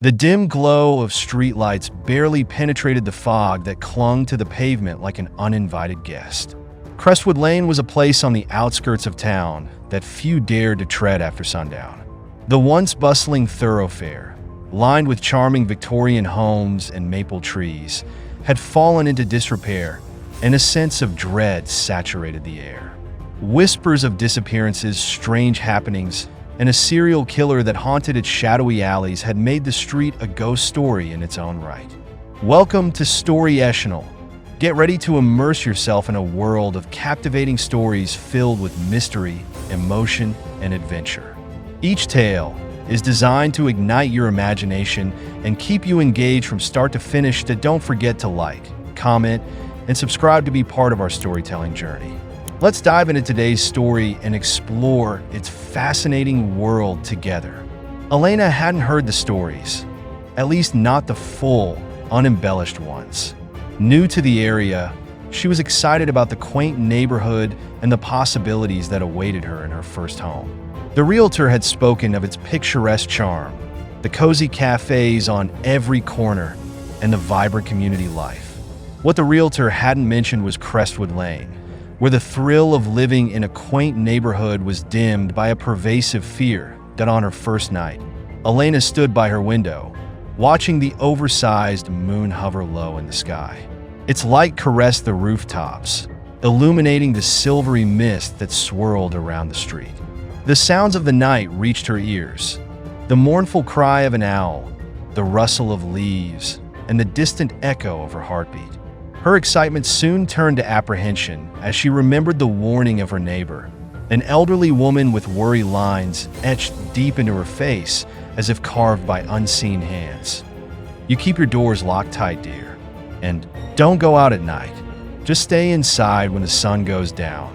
The dim glow of streetlights barely penetrated the fog that clung to the pavement like an uninvited guest. Crestwood Lane was a place on the outskirts of town that few dared to tread after sundown. The once bustling thoroughfare, lined with charming Victorian homes and maple trees, had fallen into disrepair, and a sense of dread saturated the air. Whispers of disappearances, strange happenings, and a serial killer that haunted its shadowy alleys had made the street a ghost story in its own right. Welcome to Scariest. Get ready to immerse yourself in a world of captivating stories filled with mystery, emotion, and adventure. Each tale is designed to ignite your imagination and keep you engaged from start to finish. Don't forget to like, comment, and subscribe to be part of our storytelling journey. Let's dive into today's story and explore its fascinating world together. Elena hadn't heard the stories, at least not the full, unembellished ones. New to the area, she was excited about the quaint neighborhood and the possibilities that awaited her in her first home. The realtor had spoken of its picturesque charm, the cozy cafes on every corner, and the vibrant community life. What the realtor hadn't mentioned was Crestwood Lane, where the thrill of living in a quaint neighborhood was dimmed by a pervasive fear that on her first night, Elena stood by her window, watching the oversized moon hover low in the sky. Its light caressed the rooftops, illuminating the silvery mist that swirled around the street. The sounds of the night reached her ears, the mournful cry of an owl, the rustle of leaves, and the distant echo of her heartbeat. Her excitement soon turned to apprehension as she remembered the warning of her neighbor, an elderly woman with worry lines etched deep into her face as if carved by unseen hands. "You keep your doors locked tight, dear, and don't go out at night. Just stay inside when the sun goes down."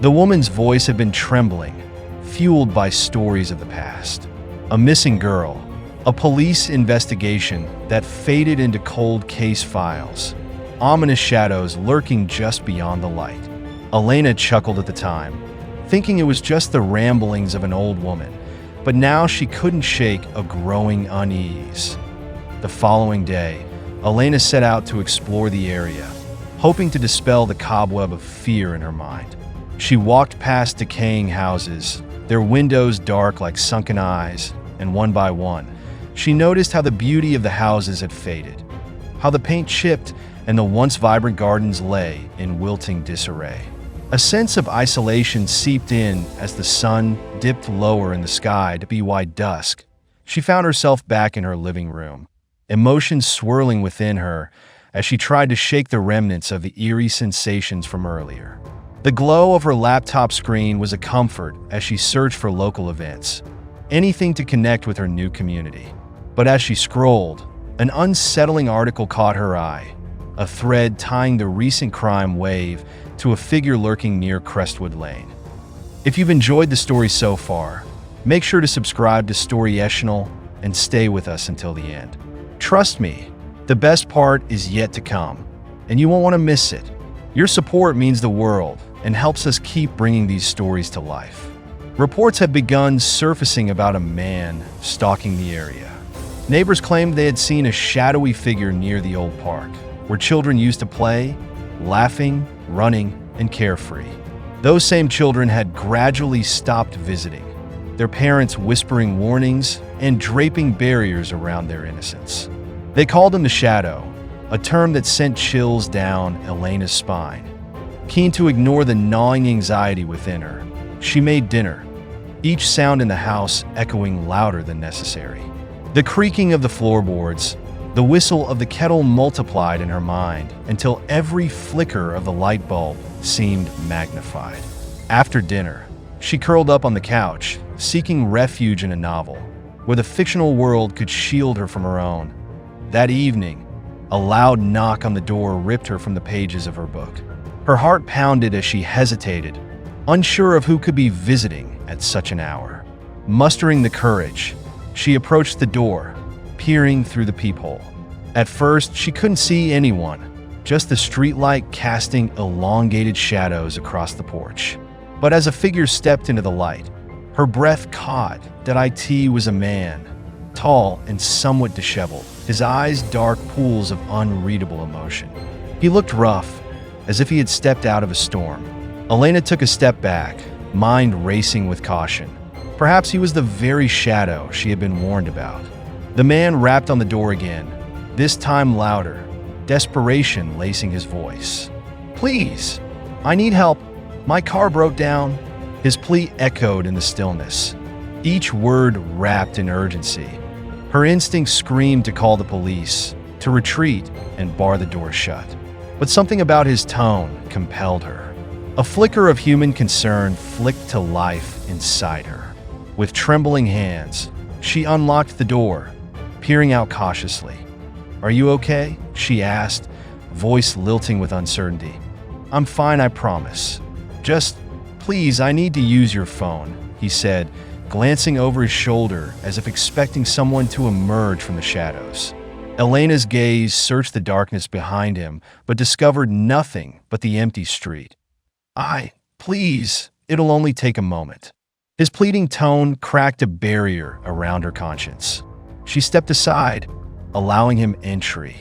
The woman's voice had been trembling, fueled by stories of the past. A missing girl, a police investigation that faded into cold case files, ominous shadows lurking just beyond the light. Elena chuckled at the time, thinking it was just the ramblings of an old woman, but now she couldn't shake a growing unease. The following day, Elena set out to explore the area, hoping to dispel the cobweb of fear in her mind. She walked past decaying houses, their windows dark like sunken eyes, and one by one, she noticed how the beauty of the houses had faded, how the paint chipped and the once vibrant gardens lay in wilting disarray. A sense of isolation seeped in as the sun dipped lower in the sky to be wide dusk. She found herself back in her living room, emotions swirling within her as she tried to shake the remnants of the eerie sensations from earlier. The glow of her laptop screen was a comfort as she searched for local events, anything to connect with her new community. But as she scrolled, an unsettling article caught her eye, a thread tying the recent crime wave to a figure lurking near Crestwood Lane. If you've enjoyed the story so far, make sure to subscribe to Scariest and stay with us until the end. Trust me, the best part is yet to come, and you won't want to miss it. Your support means the world and helps us keep bringing these stories to life. Reports have begun surfacing about a man stalking the area. Neighbors claimed they had seen a shadowy figure near the old park, where children used to play, laughing, running, and carefree. Those same children had gradually stopped visiting, their parents whispering warnings and draping barriers around their innocence. They called him the Shadow, a term that sent chills down Elena's spine. Keen to ignore the gnawing anxiety within her, she made dinner, each sound in the house echoing louder than necessary. The creaking of the floorboards, the whistle of the kettle multiplied in her mind until every flicker of the light bulb seemed magnified. After dinner, she curled up on the couch, seeking refuge in a novel, where the fictional world could shield her from her own. That evening, a loud knock on the door ripped her from the pages of her book. Her heart pounded as she hesitated, unsure of who could be visiting at such an hour. Mustering the courage, she approached the door, peering through the peephole. At first, she couldn't see anyone, just the streetlight casting elongated shadows across the porch. But as a figure stepped into the light, her breath caught that it was a man, tall and somewhat disheveled, his eyes dark pools of unreadable emotion. He looked rough, as if he had stepped out of a storm. Elena took a step back, mind racing with caution. Perhaps he was the very shadow she had been warned about. The man rapped on the door again, this time louder, desperation lacing his voice. "Please, I need help. My car broke down." His plea echoed in the stillness, each word wrapped in urgency. Her instinct screamed to call the police, to retreat and bar the door shut. But something about his tone compelled her. A flicker of human concern flicked to life inside her. With trembling hands, she unlocked the door, peering out cautiously. "Are you okay?" she asked, voice lilting with uncertainty. "I'm fine, I promise. Just, please, I need to use your phone," he said, glancing over his shoulder as if expecting someone to emerge from the shadows. Elena's gaze searched the darkness behind him, but discovered nothing but the empty street. Please, it'll only take a moment." His pleading tone cracked a barrier around her conscience. She stepped aside, allowing him entry.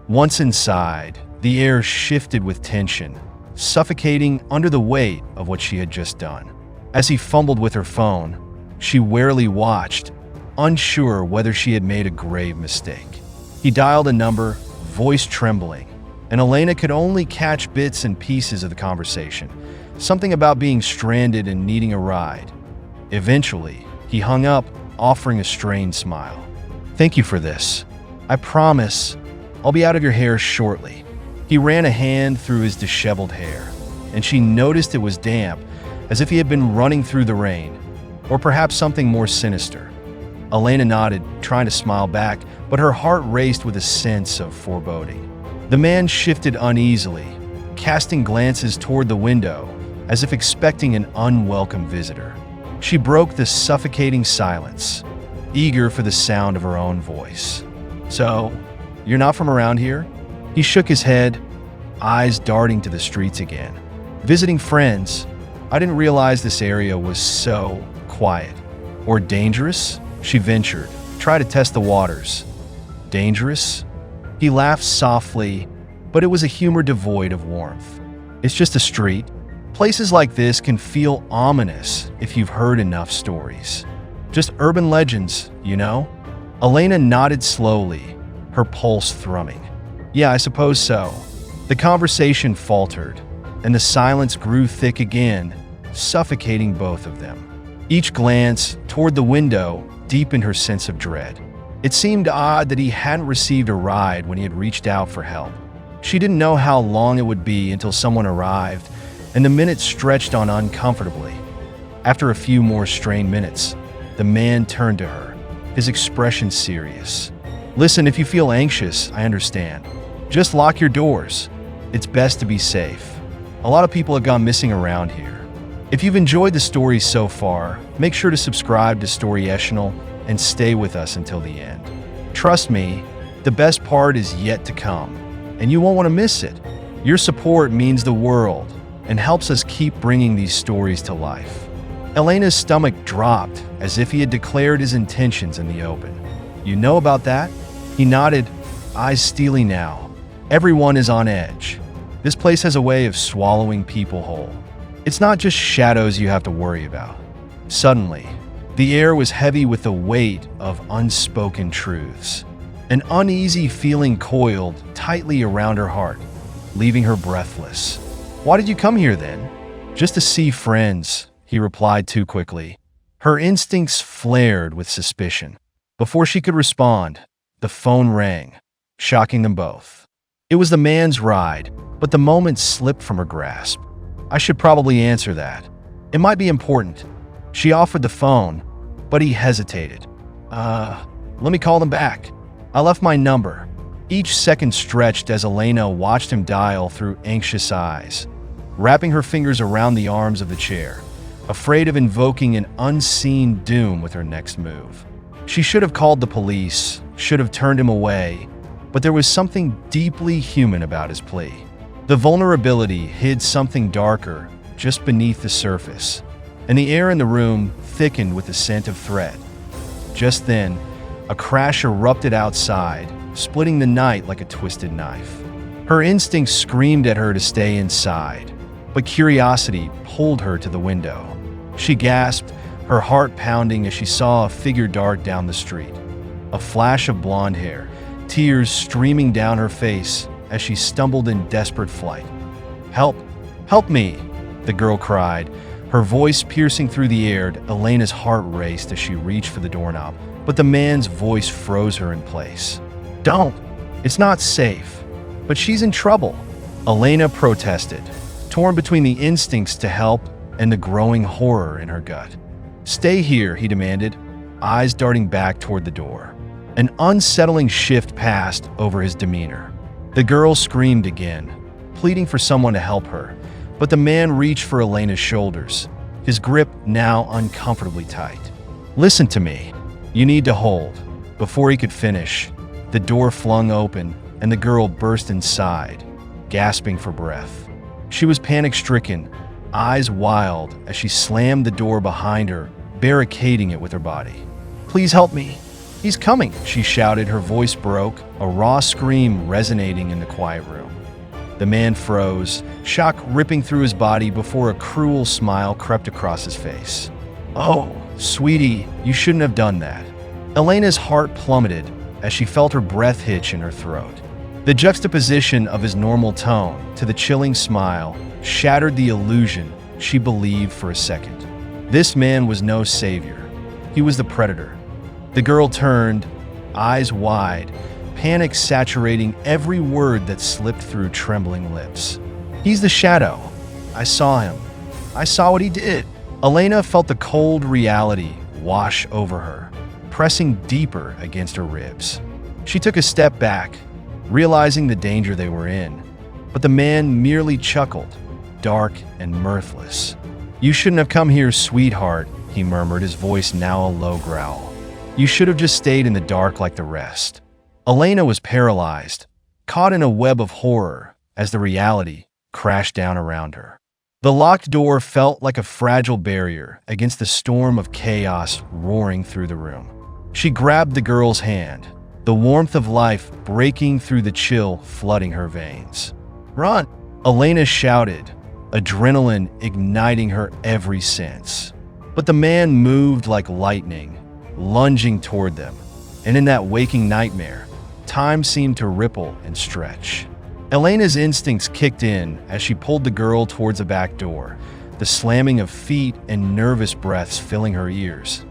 Once inside, the air shifted with tension, suffocating under the weight of what she had just done. As he fumbled with her phone, she warily watched, unsure whether she had made a grave mistake. He dialed a number, voice trembling, and Elena could only catch bits and pieces of the conversation, something about being stranded and needing a ride. Eventually, he hung up, offering a strained smile. "Thank you for this. I promise I'll be out of your hair shortly." He ran a hand through his disheveled hair, and she noticed it was damp, as if he had been running through the rain, or perhaps something more sinister. Elena nodded, trying to smile back, but her heart raced with a sense of foreboding. The man shifted uneasily, casting glances toward the window, as if expecting an unwelcome visitor. She broke the suffocating silence, eager for the sound of her own voice. "So, you're not from around here?" He shook his head, eyes darting to the streets again. "Visiting friends. I didn't realize this area was so quiet." "Or dangerous?" she ventured. "Try to test the waters." "Dangerous?" He laughed softly, but it was a humor devoid of warmth. "It's just a street. Places like this can feel ominous if you've heard enough stories. Just urban legends, you know?" Elena nodded slowly, her pulse thrumming. "Yeah, I suppose so." The conversation faltered, and the silence grew thick again, suffocating both of them. Each glance toward the window deepened her sense of dread. It seemed odd that he hadn't received a ride when he had reached out for help. She didn't know how long it would be until someone arrived, and the minutes stretched on uncomfortably. After a few more strained minutes, the man turned to her, his expression serious. "Listen, if you feel anxious, I understand. Just lock your doors. It's best to be safe. A lot of people have gone missing around here. If you've enjoyed the story so far, make sure to subscribe to Scariest and stay with us until the end. Trust me, the best part is yet to come, and you won't want to miss it. Your support means the world and helps us keep bringing these stories to life." Elena's stomach dropped as if he had declared his intentions in the open. "You know about that?" He nodded, eyes steely now. "Everyone is on edge. This place has a way of swallowing people whole. It's not just shadows you have to worry about." Suddenly, the air was heavy with the weight of unspoken truths. An uneasy feeling coiled tightly around her heart, leaving her breathless. "Why did you come here then?" "Just to see friends," he replied too quickly. Her instincts flared with suspicion. Before she could respond, the phone rang, shocking them both. It was the man's ride, but the moment slipped from her grasp. "I should probably answer that. It might be important." She offered the phone, but he hesitated. Let me call them back. I left my number." Each second stretched as Elena watched him dial through anxious eyes, wrapping her fingers around the arms of the chair, afraid of invoking an unseen doom with her next move. She should have called the police, should have turned him away, but there was something deeply human about his plea. The vulnerability hid something darker just beneath the surface, and the air in the room thickened with the scent of threat. Just then, A crash erupted outside, splitting the night like a twisted knife. Her instincts screamed at her to stay inside, but curiosity pulled her to the window. She gasped, her heart pounding as she saw a figure dart down the street. A flash of blonde hair, tears streaming down her face as she stumbled in desperate flight. "Help! Help me!" the girl cried, her voice piercing through the air. Elena's heart raced as she reached for the doorknob, but the man's voice froze her in place. "Don't! It's not safe." "But she's in trouble," Elena protested, torn between the instincts to help and the growing horror in her gut. "Stay here," he demanded, eyes darting back toward the door. An unsettling shift passed over his demeanor. The girl screamed again, pleading for someone to help her, but the man reached for Elena's shoulders, his grip now uncomfortably tight. "Listen to me. You need to hold." Before he could finish, the door flung open and the girl burst inside, gasping for breath. She was panic-stricken, eyes wild as she slammed the door behind her, barricading it with her body. "Please help me. He's coming," she shouted. Her voice broke, a raw scream resonating in the quiet room. The man froze, shock ripping through his body before a cruel smile crept across his face. "Oh, sweetie, you shouldn't have done that." Elena's heart plummeted as she felt her breath hitch in her throat. The juxtaposition of his normal tone to the chilling smile shattered the illusion she believed for a second. This man was no savior. He was the predator. The girl turned, eyes wide, panic saturating every word that slipped through trembling lips. "He's the shadow. I saw him. I saw what he did." Elena felt the cold reality wash over her, pressing deeper against her ribs. She took a step back, realizing the danger they were in, but the man merely chuckled, dark and mirthless. "You shouldn't have come here, sweetheart," he murmured, his voice now a low growl. "You should have just stayed in the dark like the rest." Elena was paralyzed, caught in a web of horror as the reality crashed down around her. The locked door felt like a fragile barrier against the storm of chaos roaring through the room. She grabbed the girl's hand, the warmth of life breaking through the chill flooding her veins. "Run!" Elena shouted, adrenaline igniting her every sense. But the man moved like lightning, lunging toward them, and in that waking nightmare, time seemed to ripple and stretch. Elena's instincts kicked in as she pulled the girl towards a back door, the slamming of feet and nervous breaths filling her ears.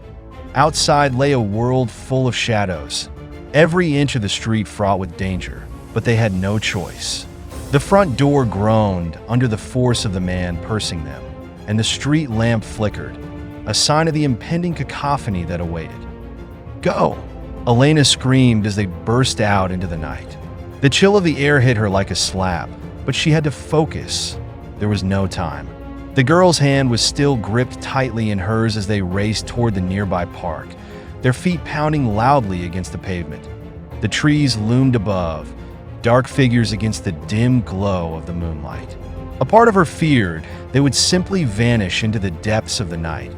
Outside lay a world full of shadows, every inch of the street fraught with danger, but they had no choice. The front door groaned under the force of the man pursing them, and the street lamp flickered, a sign of the impending cacophony that awaited. "Go!" Elena screamed as they burst out into the night. The chill of the air hit her like a slap, but she had to focus. There was no time. The girl's hand was still gripped tightly in hers as they raced toward the nearby park, their feet pounding loudly against the pavement. The trees loomed above, dark figures against the dim glow of the moonlight. A part of her feared they would simply vanish into the depths of the night,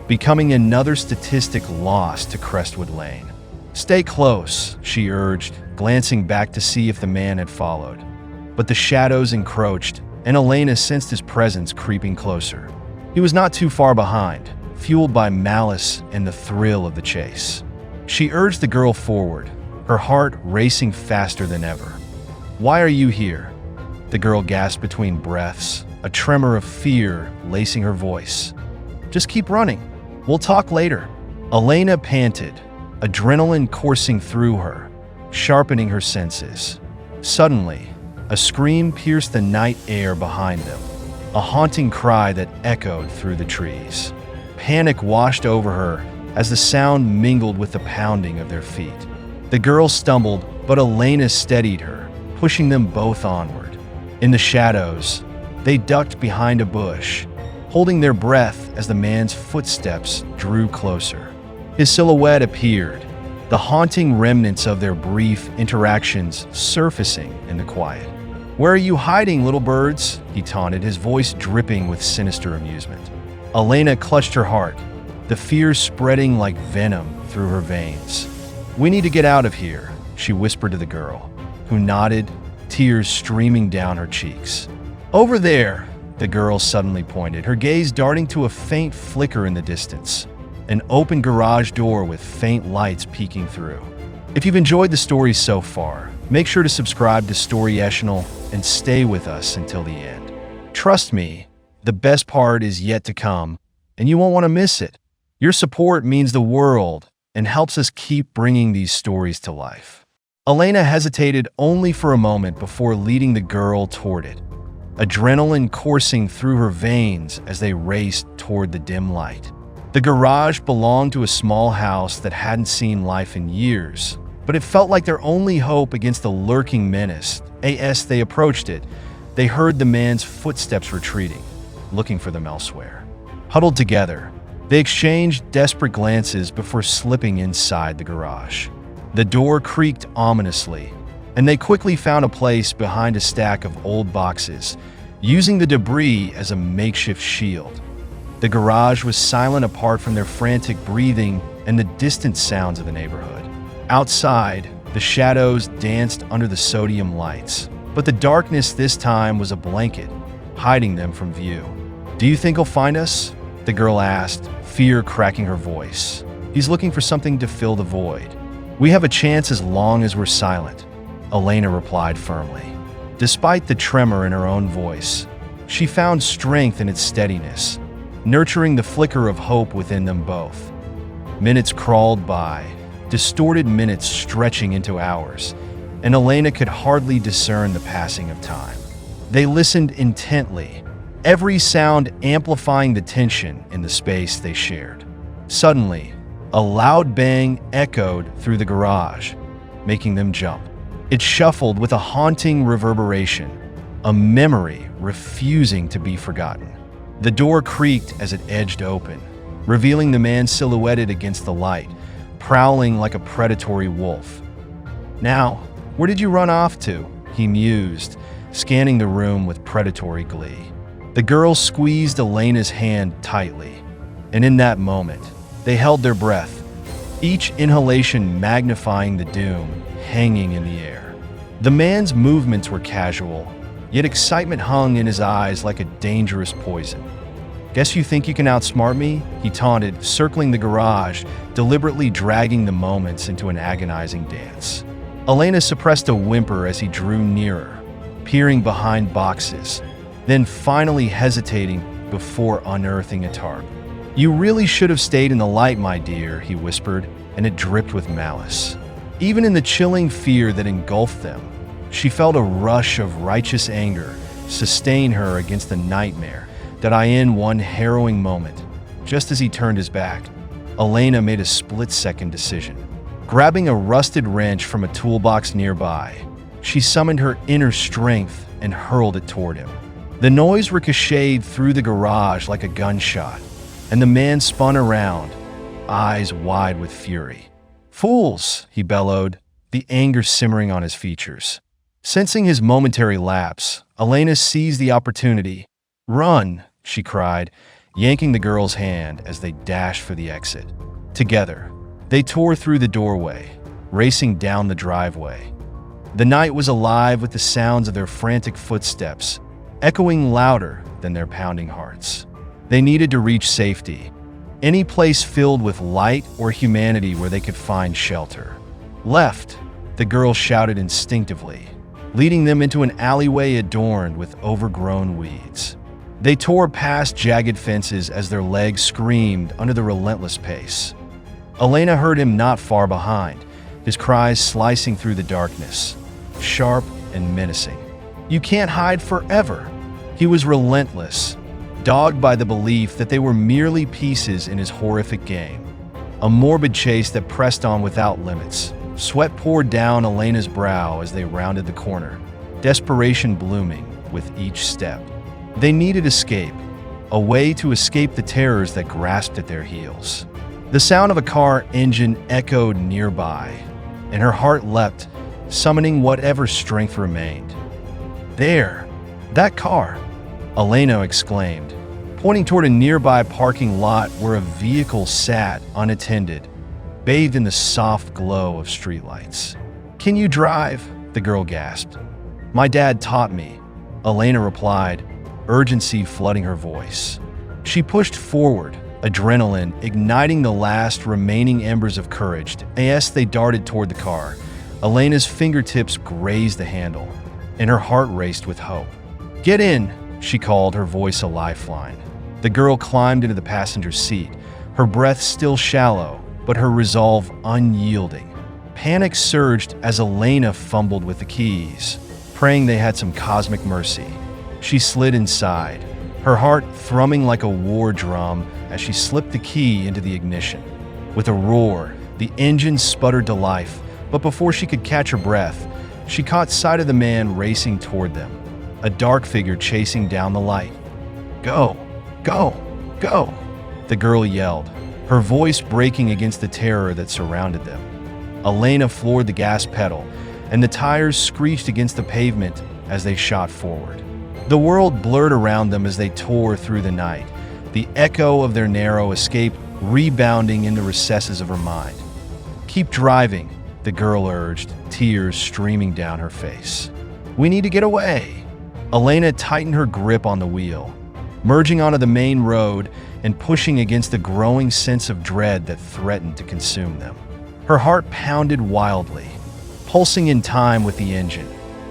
becoming another statistic lost to Crestwood Lane. "Stay close," she urged, glancing back to see if the man had followed. But the shadows encroached, and Elena sensed his presence creeping closer. He was not too far behind, fueled by malice and the thrill of the chase. She urged the girl forward, her heart racing faster than ever. "Why are you here?" The girl gasped between breaths, a tremor of fear lacing her voice. "Just keep running. We'll talk later." Elena panted, adrenaline coursing through her, sharpening her senses. Suddenly, a scream pierced the night air behind them, a haunting cry that echoed through the trees. Panic washed over her as the sound mingled with the pounding of their feet. The girl stumbled, but Elena steadied her, pushing them both onward. In the shadows, they ducked behind a bush, holding their breath as the man's footsteps drew closer. His silhouette appeared, the haunting remnants of their brief interactions surfacing in the quiet. "Where are you hiding, little birds?" he taunted, his voice dripping with sinister amusement. Elena clutched her heart, the fear spreading like venom through her veins. "We need to get out of here," she whispered to the girl, who nodded, tears streaming down her cheeks. "Over there," the girl suddenly pointed, her gaze darting to a faint flicker in the distance. An open garage door with faint lights peeking through. If you've enjoyed the story so far, make sure to subscribe to Scariest and stay with us until the end. Trust me, the best part is yet to come, and you won't want to miss it. Your support means the world and helps us keep bringing these stories to life. Elena hesitated only for a moment before leading the girl toward it, adrenaline coursing through her veins as they raced toward the dim light. The garage belonged to a small house that hadn't seen life in years, but it felt like their only hope against the lurking menace. As they approached it, they heard the man's footsteps retreating, looking for them elsewhere. Huddled together, they exchanged desperate glances before slipping inside the garage. The door creaked ominously, and they quickly found a place behind a stack of old boxes, using the debris as a makeshift shield. The garage was silent apart from their frantic breathing and the distant sounds of the neighborhood. Outside, the shadows danced under the sodium lights, but the darkness this time was a blanket, hiding them from view. "Do you think he'll find us?" the girl asked, fear cracking her voice. "He's looking for something to fill the void. We have a chance as long as we're silent," Elena replied firmly. Despite the tremor in her own voice, she found strength in its steadiness, nurturing the flicker of hope within them both. Minutes crawled by, distorted minutes stretching into hours, and Elena could hardly discern the passing of time. They listened intently, every sound amplifying the tension in the space they shared. Suddenly, a loud bang echoed through the garage, making them jump. It shuffled with a haunting reverberation, a memory refusing to be forgotten. The door creaked as it edged open, revealing the man silhouetted against the light, prowling like a predatory wolf. "Now, where did you run off to?" he mused, scanning the room with predatory glee. The girl squeezed Elena's hand tightly, and in that moment, they held their breath, each inhalation magnifying the doom hanging in the air. The man's movements were casual, yet excitement hung in his eyes like a dangerous poison. "Guess you think you can outsmart me?" he taunted, circling the garage, deliberately dragging the moments into an agonizing dance. Elena suppressed a whimper as he drew nearer, peering behind boxes, then finally hesitating before unearthing a tarp. "You really should have stayed in the light, my dear," he whispered, and it dripped with malice. Even in the chilling fear that engulfed them, she felt a rush of righteous anger sustain her against the nightmare that in one harrowing moment, just as he turned his back, Elena made a split-second decision. Grabbing a rusted wrench from a toolbox nearby, she summoned her inner strength and hurled it toward him. The noise ricocheted through the garage like a gunshot, and the man spun around, eyes wide with fury. "Fools!" he bellowed, the anger simmering on his features. Sensing his momentary lapse, Elena seized the opportunity. "Run!" she cried, yanking the girl's hand as they dashed for the exit. Together, they tore through the doorway, racing down the driveway. The night was alive with the sounds of their frantic footsteps, echoing louder than their pounding hearts. They needed to reach safety, any place filled with light or humanity where they could find shelter. "Left!" the girl shouted instinctively, leading them into an alleyway adorned with overgrown weeds. They tore past jagged fences as their legs screamed under the relentless pace. Elena heard him not far behind, his cries slicing through the darkness, sharp and menacing. "You can't hide forever!" He was relentless, dogged by the belief that they were merely pieces in his horrific game. A morbid chase that pressed on without limits. Sweat poured down Elena's brow as they rounded the corner, desperation blooming with each step. They needed escape, a way to escape the terrors that grasped at their heels. The sound of a car engine echoed nearby, and her heart leapt, summoning whatever strength remained. "There! That car!" Elena exclaimed, pointing toward a nearby parking lot where a vehicle sat unattended, bathed in the soft glow of streetlights. "Can you drive?" the girl gasped. "My dad taught me," Elena replied, urgency flooding her voice. She pushed forward, adrenaline igniting the last remaining embers of courage. As they darted toward the car, Elena's fingertips grazed the handle, and her heart raced with hope. "Get in," she called, her voice a lifeline. The girl climbed into the passenger seat, her breath still shallow, but her resolve unyielding. Panic surged as Elena fumbled with the keys, praying they had some cosmic mercy. She slid inside, her heart thrumming like a war drum as she slipped the key into the ignition. With a roar, the engine sputtered to life, but before she could catch her breath, she caught sight of the man racing toward them, a dark figure chasing down the light. "Go! Go! Go!" the girl yelled, her voice breaking against the terror that surrounded them. Elena floored the gas pedal, and the tires screeched against the pavement as they shot forward. The world blurred around them as they tore through the night, the echo of their narrow escape rebounding in the recesses of her mind. "Keep driving," the girl urged, tears streaming down her face. "We need to get away." Elena tightened her grip on the wheel, merging onto the main road and pushing against the growing sense of dread that threatened to consume them. Her heart pounded wildly, pulsing in time with the engine,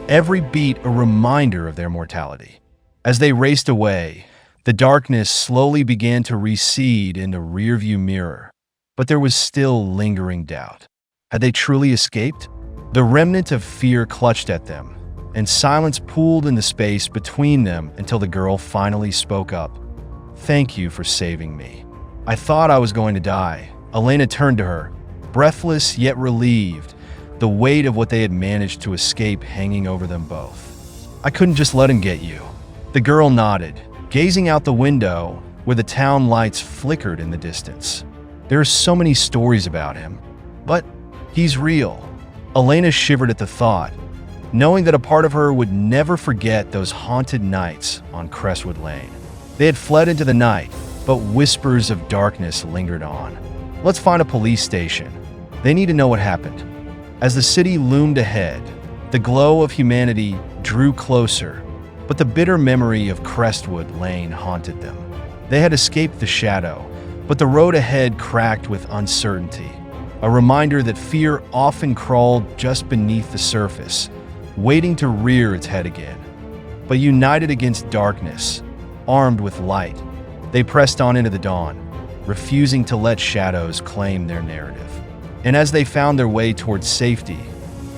every beat a reminder of their mortality. As they raced away, the darkness slowly began to recede in the rearview mirror, but there was still lingering doubt. Had they truly escaped? The remnant of fear clutched at them, and silence pooled in the space between them until the girl finally spoke up. "Thank you for saving me. I thought I was going to die." Elena turned to her, breathless yet relieved, the weight of what they had managed to escape hanging over them both. "I couldn't just let him get you." The girl nodded, gazing out the window where the town lights flickered in the distance. "There are so many stories about him, but he's real." Elena shivered at the thought, knowing that a part of her would never forget those haunted nights on Crestwood Lane. They had fled into the night, but whispers of darkness lingered on. "Let's find a police station. They need to know what happened." As the city loomed ahead, the glow of humanity drew closer, but the bitter memory of Crestwood Lane haunted them. They had escaped the shadow, but the road ahead cracked with uncertainty, a reminder that fear often crawled just beneath the surface, waiting to rear its head again. But united against darkness, armed with light, they pressed on into the dawn, refusing to let shadows claim their narrative. And as they found their way towards safety,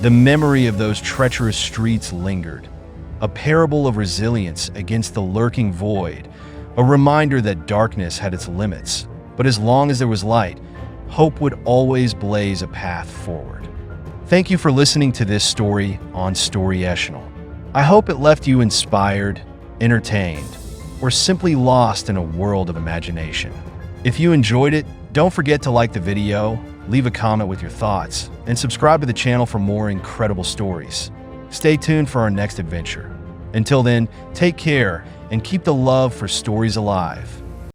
the memory of those treacherous streets lingered, a parable of resilience against the lurking void, a reminder that darkness had its limits, but as long as there was light, hope would always blaze a path forward. Thank you for listening to this story on Scariest. I hope it left you inspired, entertained, or simply lost in a world of imagination. If you enjoyed it, don't forget to like the video, leave a comment with your thoughts, and subscribe to the channel for more incredible stories. Stay tuned for our next adventure. Until then, take care and keep the love for stories alive.